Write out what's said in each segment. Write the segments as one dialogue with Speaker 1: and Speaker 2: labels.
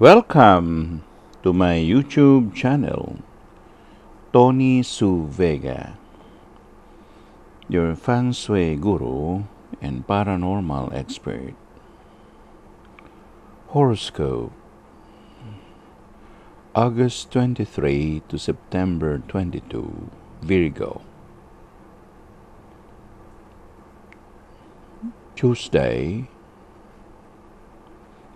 Speaker 1: Welcome to my YouTube channel, Tony Su Vega, your feng shui guru and paranormal expert. Horoscope, August 23 to September 22, Virgo. Tuesday,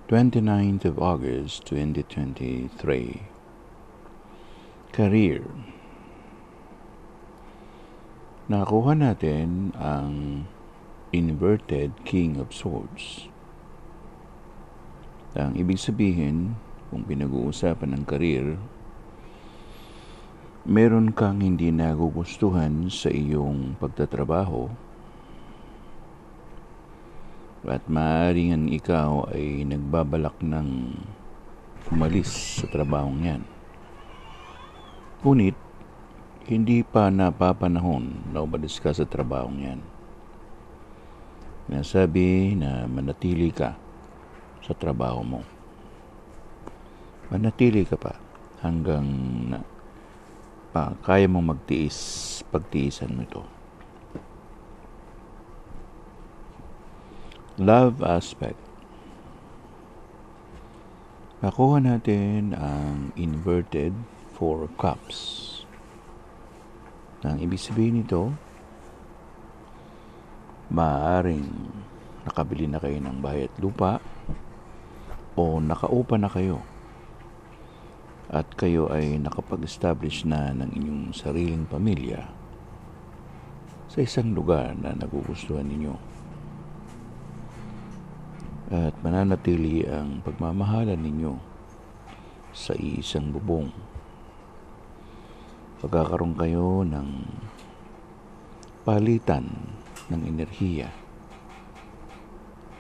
Speaker 1: 29th of August 2023. Career. Nakuha natin ang inverted King of Swords. Ang ibig sabihin, kung pinag-uusapan ng career, meron kang hindi nagugustuhan sa iyong pagtatrabaho at maaaring ikaw ay nagbabalak ng umalis sa trabahong yan. Ngunit, hindi pa napapanahon na umalis ka sa trabahong yan. Nasabi na manatili ka sa trabaho mo. Manatili ka pa hanggang kaya mong pagtiisan mo ito. Love aspect. Nakuha natin ang inverted Four of Cups. Ang ibig sabihin nito, maaaring nakabili na kayo ng bahay at lupa o nakaupa na kayo at kayo ay nakapag-establish na ng inyong sariling pamilya sa isang lugar na nagugustuhan ninyo. At mananatili ang pagmamahalan ninyo sa isang bubong. Pagkakaroon kayo ng palitan ng enerhiya.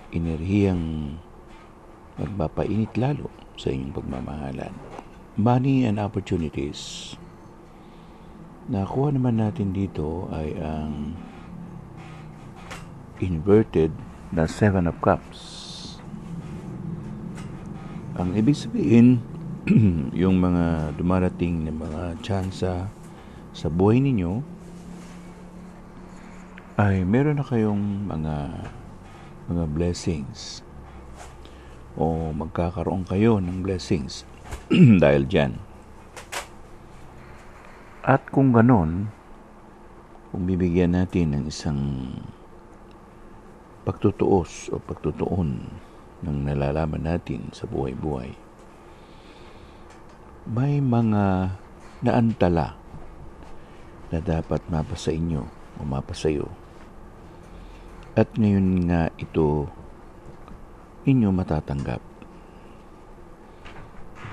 Speaker 1: Enerhiyang magpapainit lalo sa inyong pagmamahalan. Money and opportunities. Nakuha naman natin dito ay ang inverted na Seven of Cups. Ang ibig sabihin, yung mga dumarating na mga tsansa sa buhay ninyo ay meron na kayong mga blessings o magkakaroon kayo ng blessings dahil dyan. At kung ganon, kung bibigyan natin ng isang pagtutuos o pagtutuon ng nalalaman natin sa buhay-buhay, may mga naantala na dapat mapasa inyo o mapasa iyo. At ngayon nga ito inyo matatanggap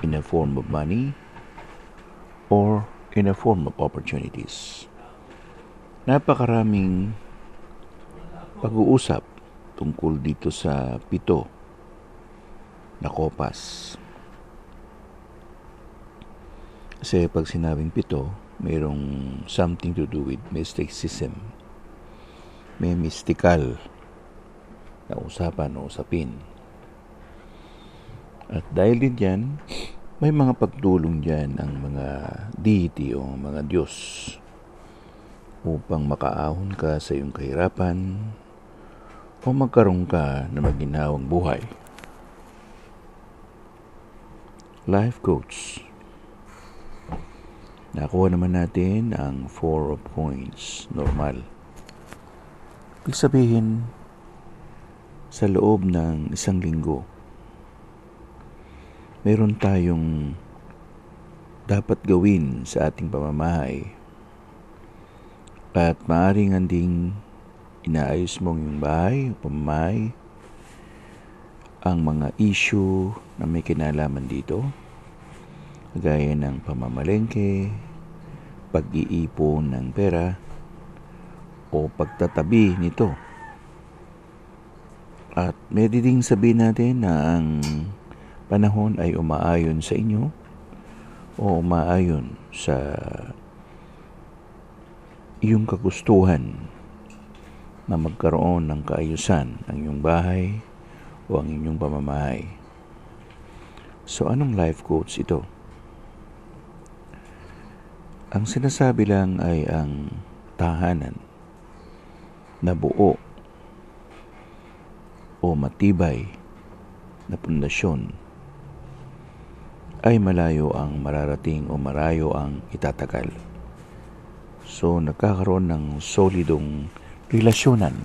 Speaker 1: in a form of money or in a form of opportunities. Napakaraming pag-uusap tungkol dito sa 7 na kopas. Kasi pag sinabing 7, mayroong something to do with mysticism. May mystical na usapan o usapin. At dahil din dyan, may mga pagtulong dyan ang mga deity o mga Diyos upang makaahon ka sa iyong kahirapan o magkaroon ka na maginhawang buhay. Life coach. Nakuha naman natin ang 4 of Coins, normal. Ibig sabihin, sa loob ng isang linggo, meron tayong dapat gawin sa ating pamamahay at maaaring anding inaayos mong yung bahay o pamamahay, ang mga issue na may kinalaman dito, gaya ng pamamalengke, pag-iipon ng pera, o pagtatabi nito. At may ding sabihin natin na ang panahon ay umaayon sa inyo o umaayon sa iyong kagustuhan na magkaroon ng kaayusan ang iyong bahay o ang inyong pamamahay. So anong life coach ito? Ang sinasabi lang ay ang tahanan na buo o matibay na pundasyon ay malayo ang mararating o marayo ang itatagal. So nagkakaroon ng solidong relasyonan